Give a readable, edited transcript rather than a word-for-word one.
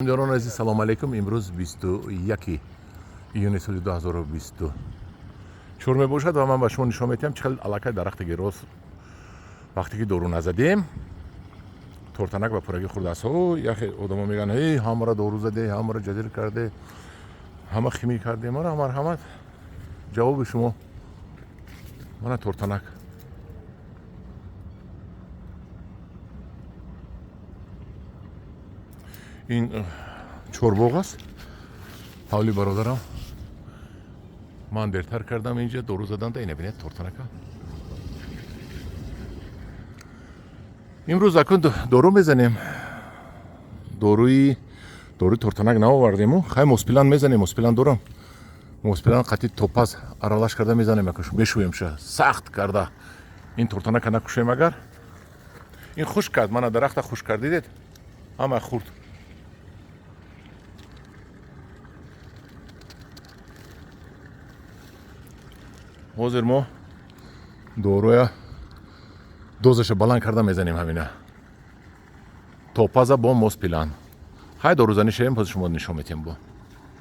Дорон азиз, салом алейкум. Имрӯз 21 июни соли 2024 мебошад ва ман ба шумо нишон медиҳам чӣ хел аллакай дарахти гирос вақте ки дору назадем тортанак ба пурагӣ хӯрдааст. яхе одамо мегӯянд ҳамаро дору заде, ҳамаро ҷазир карде, ҳама химӣ кардем. ара марҳамат, ҷавоби шумо мана тортанак. ин чорбоғ аст. ҳавли бародарам ман дертар кардам инҷа дору заданда. ина бинед тортанака. имрӯз акун дору мезанем. доруи тортанак наовардему. хай моспилан мезанем. моспилан дорам. моспилан қатъи топаз аралаш карда мезанем. мешӯемша сахт карда. ин тортанака накушем агар. ин хушк кард. мана дарахта хушк кард. дидед? ҳама хурд. ҳозир мо доруя дозаша баланд карда мезанем. ҳамина топаза бо моспилан. хай дорузанӣ шавем, ҳозир шумо нишон медиҳем. бо